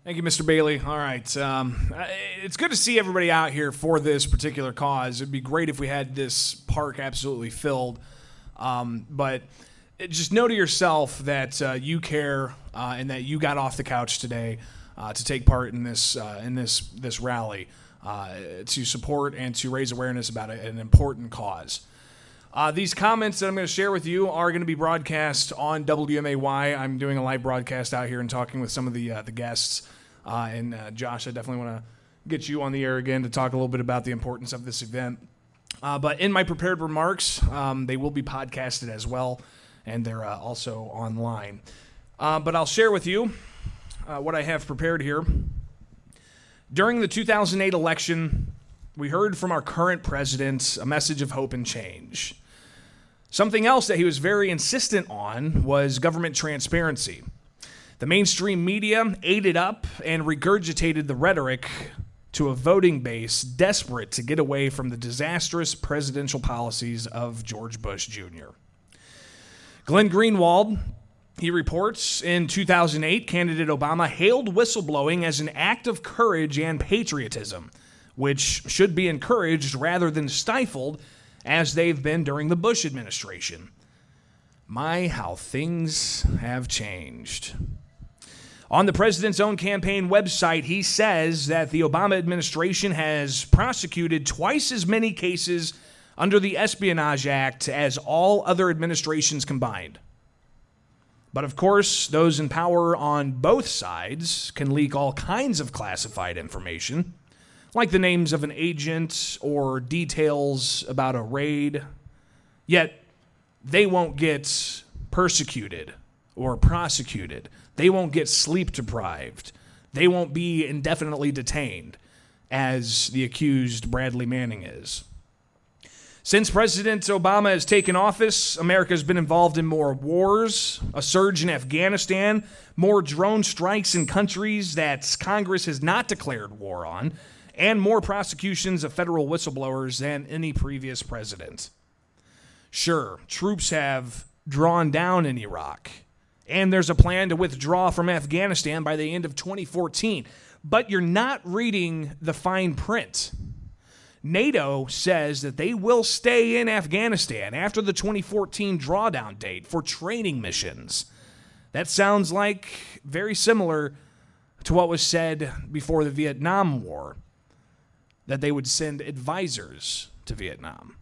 Thank you, Mr. Bailey. All right. It's good to see everybody out here for this particular cause. It'd be great if we had this park absolutely filled. But just know to yourself that you care and that you got off the couch today to take part in this rally to support and to raise awareness about an important cause. These comments that I'm going to share with you are going to be broadcast on WMAY. I'm doing a live broadcast out here and talking with some of the guests. And Josh, I definitely want to get you on the air again to talk a little bit about the importance of this event. But in my prepared remarks, they will be podcasted as well, and they're also online. But I'll share with you what I have prepared here. During the 2008 election, we heard from our current president a message of hope and change. Something else that he was very insistent on was government transparency. The mainstream media ate it up and regurgitated the rhetoric to a voting base desperate to get away from the disastrous presidential policies of George Bush Jr. Glenn Greenwald, he reports, in 2008, candidate Obama hailed whistleblowing as an act of courage and patriotism, which should be encouraged rather than stifled, as they've been during the Bush administration. My, how things have changed. On the president's own campaign website, he says that the Obama administration has prosecuted twice as many cases under the Espionage Act as all other administrations combined. But of course, those in power on both sides can leak all kinds of classified information, like the names of an agent or details about a raid. Yet, they won't get persecuted or prosecuted. They won't get sleep deprived. They won't be indefinitely detained, as the accused Bradley Manning is. Since President Obama has taken office, America has been involved in more wars, a surge in Afghanistan, more drone strikes in countries that Congress has not declared war on, and more prosecutions of federal whistleblowers than any previous president. Sure, troops have drawn down in Iraq, and there's a plan to withdraw from Afghanistan by the end of 2014, but you're not reading the fine print. NATO says that they will stay in Afghanistan after the 2014 drawdown date for training missions. That sounds like very similar to what was said before the Vietnam War, that they would send advisors to Vietnam.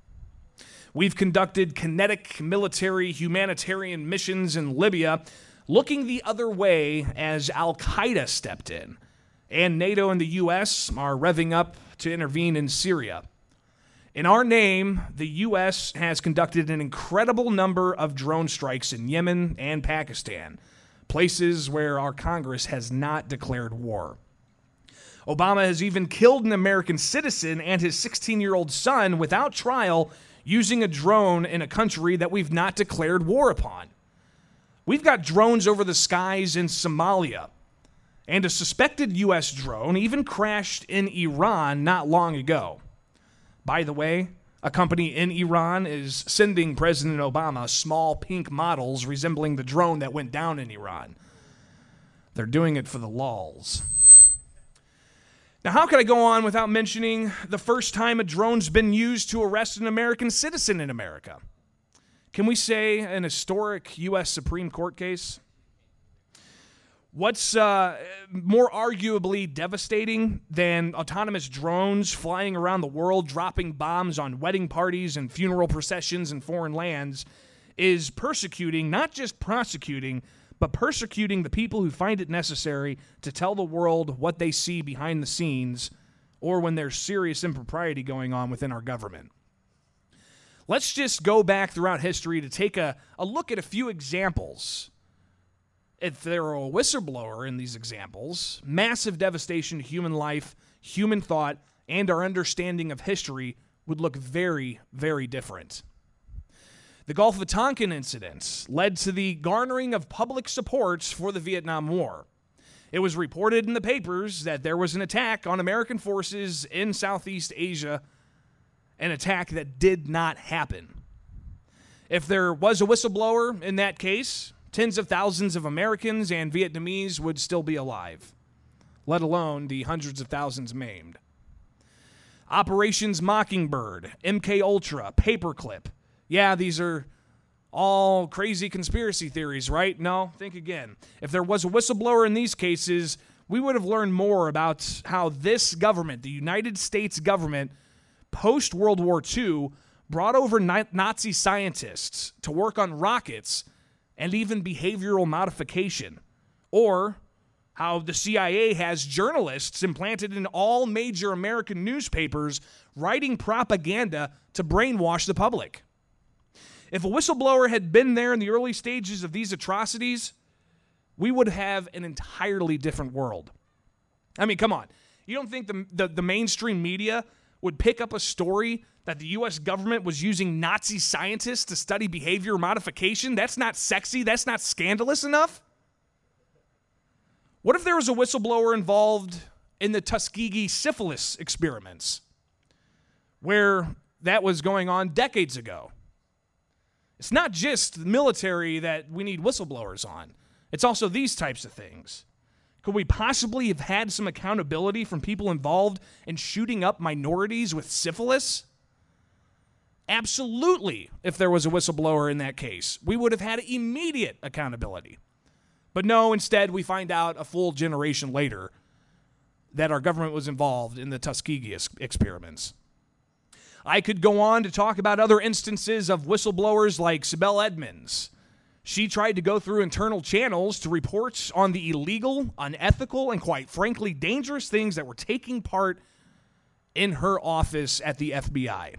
We've conducted kinetic military humanitarian missions in Libya, looking the other way as Al-Qaeda stepped in, and NATO and the U.S. are revving up to intervene in Syria. In our name, the U.S. has conducted an incredible number of drone strikes in Yemen and Pakistan, places where our Congress has not declared war. Obama has even killed an American citizen and his 16-year-old son without trial using a drone in a country that we've not declared war upon. We've got drones over the skies in Somalia, and a suspected U.S. drone even crashed in Iran not long ago. By the way, a company in Iran is sending President Obama small pink models resembling the drone that went down in Iran. They're doing it for the lulz. Now, how could I go on without mentioning the first time a drone's been used to arrest an American citizen in America? Can we say an historic U.S. Supreme Court case? What's more arguably devastating than autonomous drones flying around the world, dropping bombs on wedding parties and funeral processions in foreign lands is persecuting, not just prosecuting, but persecuting the people who find it necessary to tell the world what they see behind the scenes or when there's serious impropriety going on within our government. Let's just go back throughout history to take a look at a few examples. If there were a whistleblower in these examples, massive devastation to human life, human thought, and our understanding of history would look very, very different. The Gulf of Tonkin incident led to the garnering of public support for the Vietnam War. It was reported in the papers that there was an attack on American forces in Southeast Asia, an attack that did not happen. If there was a whistleblower in that case, tens of thousands of Americans and Vietnamese would still be alive. let alone the hundreds of thousands maimed. Operations Mockingbird, MK Ultra, Paperclip. Yeah, these are all crazy conspiracy theories, right? No, think again. If there was a whistleblower in these cases, we would have learned more about how this government, the United States government, post-World War II, brought over Nazi scientists to work on rockets and even behavioral modification. Or how the CIA has journalists implanted in all major American newspapers writing propaganda to brainwash the public. If a whistleblower had been there in the early stages of these atrocities, we would have an entirely different world. I mean, come on. You don't think the mainstream media would pick up a story that the U.S. government was using Nazi scientists to study behavior modification? That's not sexy. That's not scandalous enough. What if there was a whistleblower involved in the Tuskegee syphilis experiments, where that was going on decades ago? It's not just the military that we need whistleblowers on. It's also these types of things. Could we possibly have had some accountability from people involved in shooting up minorities with syphilis? Absolutely, if there was a whistleblower in that case. We would have had immediate accountability. But no, instead, we find out a full generation later that our government was involved in the Tuskegee experiments. I could go on to talk about other instances of whistleblowers like Sibel Edmonds. She tried to go through internal channels to report on the illegal, unethical, and quite frankly, dangerous things that were taking part in her office at the FBI.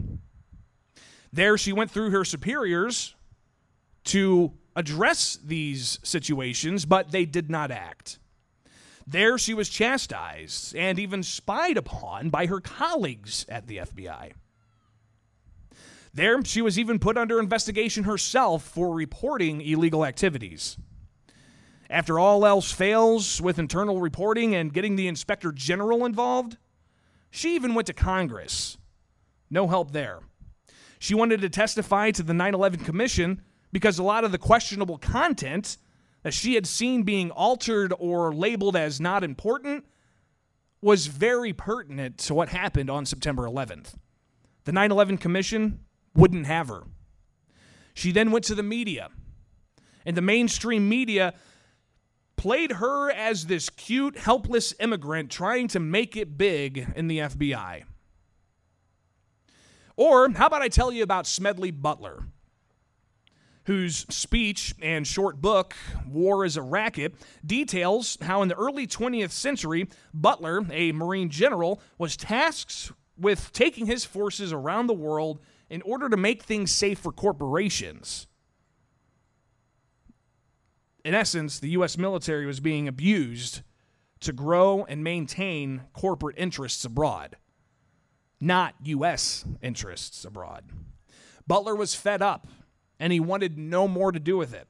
There, she went through her superiors to address these situations, but they did not act. There, she was chastised and even spied upon by her colleagues at the FBI. There, she was even put under investigation herself for reporting illegal activities. After all else fails with internal reporting and getting the Inspector General involved, she even went to Congress. No help there. She wanted to testify to the 9/11 Commission because a lot of the questionable content that she had seen being altered or labeled as not important was very pertinent to what happened on September 11th. The 9/11 Commission wouldn't have her. She then went to the media, and the mainstream media played her as this cute, helpless immigrant trying to make it big in the FBI. Or how about I tell you about Smedley Butler, whose speech and short book, War is a Racket, details how in the early 20th century, Butler, a Marine general, was tasked with taking his forces around the world in order to make things safe for corporations. In essence, the U.S. military was being abused to grow and maintain corporate interests abroad, not U.S. interests abroad. Butler was fed up, and he wanted no more to do with it.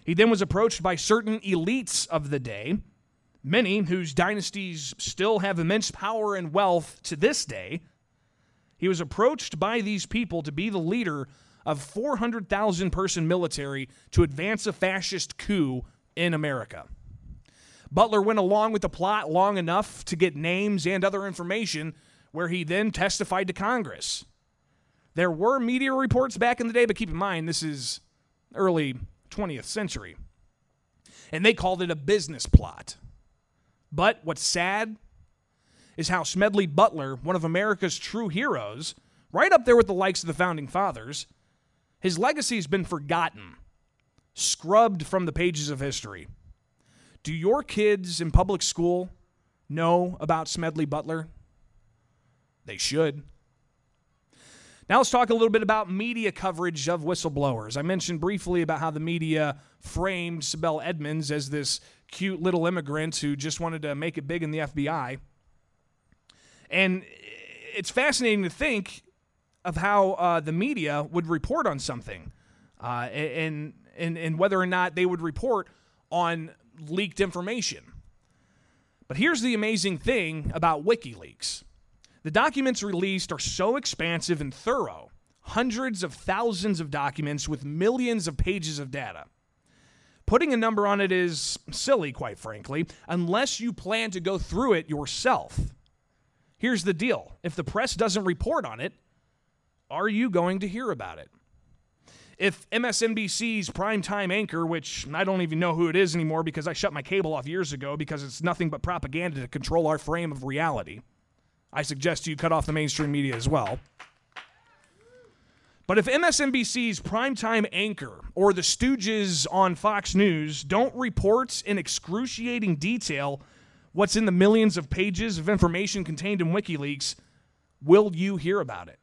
He then was approached by certain elites of the day, many whose dynasties still have immense power and wealth to this day. He was approached by these people to be the leader of 400,000-person military to advance a fascist coup in America. Butler went along with the plot long enough to get names and other information, where he then testified to Congress. There were media reports back in the day, but keep in mind, this is early 20th century. And they called it a business plot. But what's sad is how Smedley Butler, one of America's true heroes, right up there with the likes of the Founding Fathers, his legacy has been forgotten, scrubbed from the pages of history. Do your kids in public school know about Smedley Butler? They should. Now let's talk a little bit about media coverage of whistleblowers. I mentioned briefly about how the media framed Sibel Edmonds as this cute little immigrant who just wanted to make it big in the FBI. And it's fascinating to think of how the media would report on something and whether or not they would report on leaked information. But here's the amazing thing about WikiLeaks. The documents released are so expansive and thorough, hundreds of thousands of documents with millions of pages of data. Putting a number on it is silly, quite frankly, unless you plan to go through it yourself. Here's the deal. If the press doesn't report on it, are you going to hear about it? If MSNBC's primetime anchor, which I don't even know who it is anymore because I shut my cable off years ago because it's nothing but propaganda to control our frame of reality, I suggest you cut off the mainstream media as well. But if MSNBC's primetime anchor or the Stooges on Fox News don't report in excruciating detail what's in the millions of pages of information contained in WikiLeaks, will you hear about it?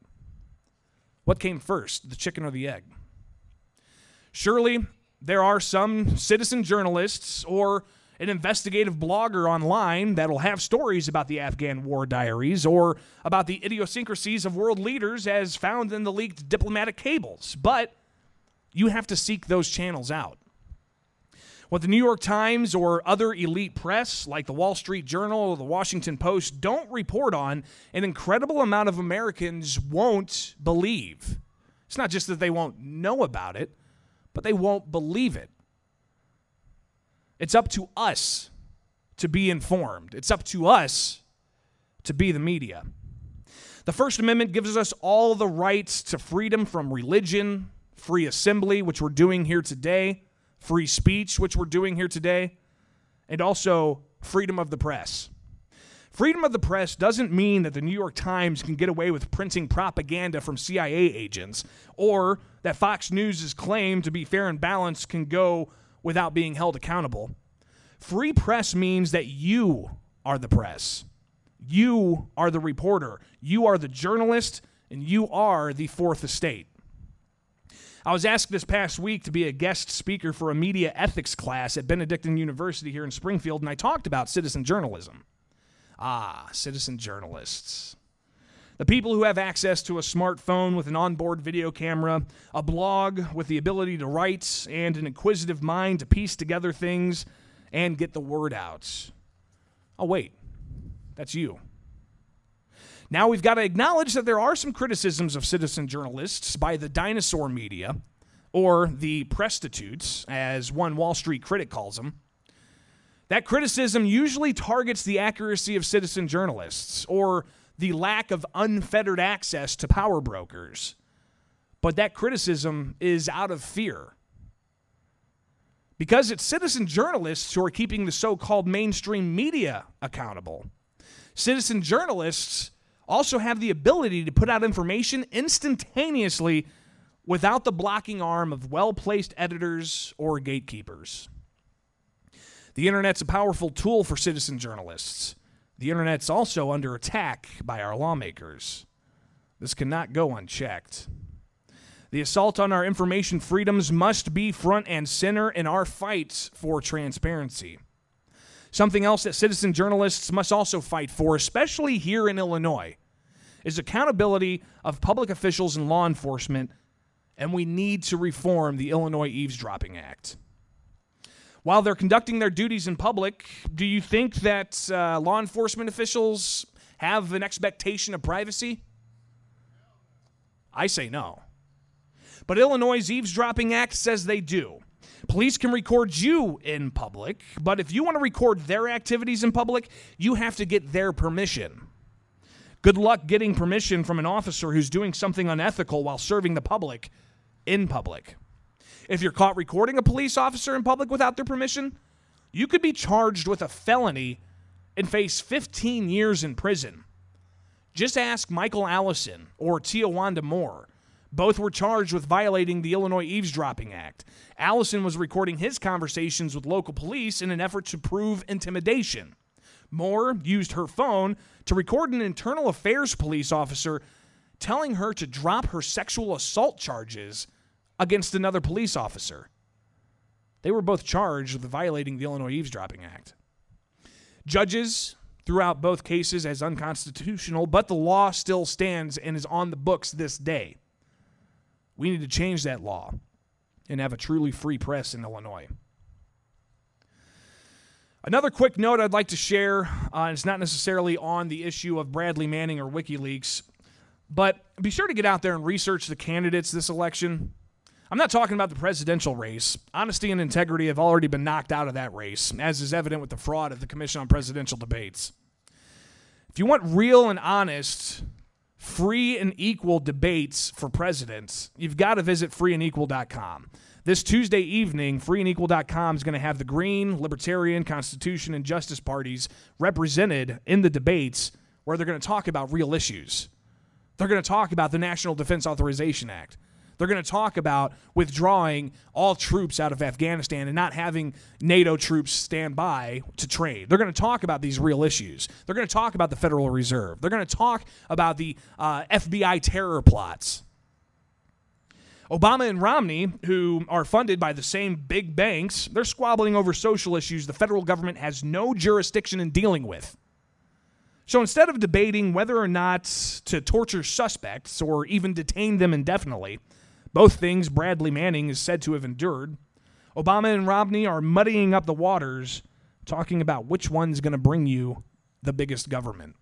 What came first, the chicken or the egg? Surely, there are some citizen journalists or an investigative blogger online that'll have stories about the Afghan war diaries or about the idiosyncrasies of world leaders as found in the leaked diplomatic cables. But you have to seek those channels out. What the New York Times or other elite press, like the Wall Street Journal or the Washington Post, don't report on, an incredible amount of Americans won't believe. It's not just that they won't know about it, but they won't believe it. It's up to us to be informed. It's up to us to be the media. The First Amendment gives us all the rights to freedom from religion, free assembly, which we're doing here today, free speech, which we're doing here today, and also freedom of the press. Freedom of the press doesn't mean that the New York Times can get away with printing propaganda from CIA agents, or that Fox News' claim to be fair and balanced can go without being held accountable. Free press means that you are the press. You are the reporter. You are the journalist, and you are the fourth estate. I was asked this past week to be a guest speaker for a media ethics class at Benedictine University here in Springfield, and I talked about citizen journalism. Citizen journalists. The people who have access to a smartphone with an onboard video camera, a blog with the ability to write, and an inquisitive mind to piece together things and get the word out. Oh, wait. That's you. Now we've got to acknowledge that there are some criticisms of citizen journalists by the dinosaur media, or the prostitutes, as one Wall Street critic calls them. That criticism usually targets the accuracy of citizen journalists or the lack of unfettered access to power brokers. But that criticism is out of fear. Because it's citizen journalists who are keeping the so-called mainstream media accountable. Citizen journalists also have the ability to put out information instantaneously without the blocking arm of well-placed editors or gatekeepers. The internet's a powerful tool for citizen journalists. The internet's also under attack by our lawmakers. This cannot go unchecked. The assault on our information freedoms must be front and center in our fights for transparency. Something else that citizen journalists must also fight for, especially here in Illinois, is accountability of public officials and law enforcement, and we need to reform the Illinois Eavesdropping Act. While they're conducting their duties in public, do you think that law enforcement officials have an expectation of privacy? I say no. But Illinois' Eavesdropping Act says they do. Police can record you in public, but if you want to record their activities in public, you have to get their permission. Good luck getting permission from an officer who's doing something unethical while serving the public in public. If you're caught recording a police officer in public without their permission, you could be charged with a felony and face 15 years in prison. Just ask Michael Allison or Tiawanda Moore. Both were charged with violating the Illinois Eavesdropping Act. Allison was recording his conversations with local police in an effort to prove intimidation. Moore used her phone to record an internal affairs police officer telling her to drop her sexual assault charges against another police officer. They were both charged with violating the Illinois Eavesdropping Act. Judges threw out both cases as unconstitutional, but the law still stands and is on the books this day. We need to change that law and have a truly free press in Illinois. Another quick note I'd like to share, and it's not necessarily on the issue of Bradley Manning or WikiLeaks, but be sure to get out there and research the candidates this election. I'm not talking about the presidential race. Honesty and integrity have already been knocked out of that race, as is evident with the fraud of the Commission on Presidential Debates. If you want real and honest, free and equal debates for presidents, you've got to visit freeandequal.com. This Tuesday evening, freeandequal.com is going to have the Green, Libertarian, Constitution, and Justice parties represented in the debates where they're going to talk about real issues. They're going to talk about the National Defense Authorization Act. They're going to talk about withdrawing all troops out of Afghanistan and not having NATO troops stand by to train. They're going to talk about these real issues. They're going to talk about the Federal Reserve. They're going to talk about the FBI terror plots. Obama and Romney, who are funded by the same big banks, they're squabbling over social issues the federal government has no jurisdiction in dealing with. So instead of debating whether or not to torture suspects or even detain them indefinitely, both things Bradley Manning is said to have endured, Obama and Romney are muddying up the waters, talking about which one's going to bring you the biggest government.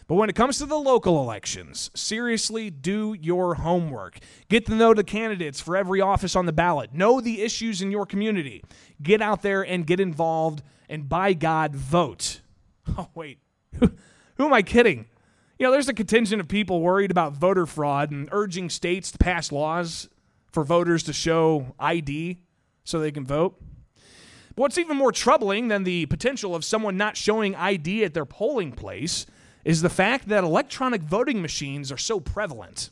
But when it comes to the local elections, seriously do your homework. Get to know the candidates for every office on the ballot. Know the issues in your community. Get out there and get involved, and by God, vote. Oh, wait. Who am I kidding? There's a contingent of people worried about voter fraud and urging states to pass laws for voters to show ID so they can vote. But what's even more troubling than the potential of someone not showing ID at their polling place is the fact that electronic voting machines are so prevalent.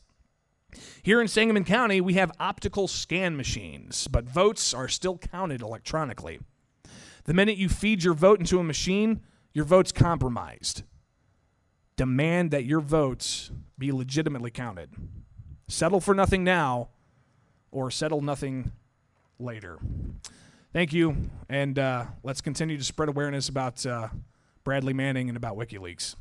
Here in Sangamon County, we have optical scan machines, but votes are still counted electronically. The minute you feed your vote into a machine, your vote's compromised. Demand that your votes be legitimately counted. Settle for nothing now, or settle nothing later. Thank you, and let's continue to spread awareness about Bradley Manning and about WikiLeaks.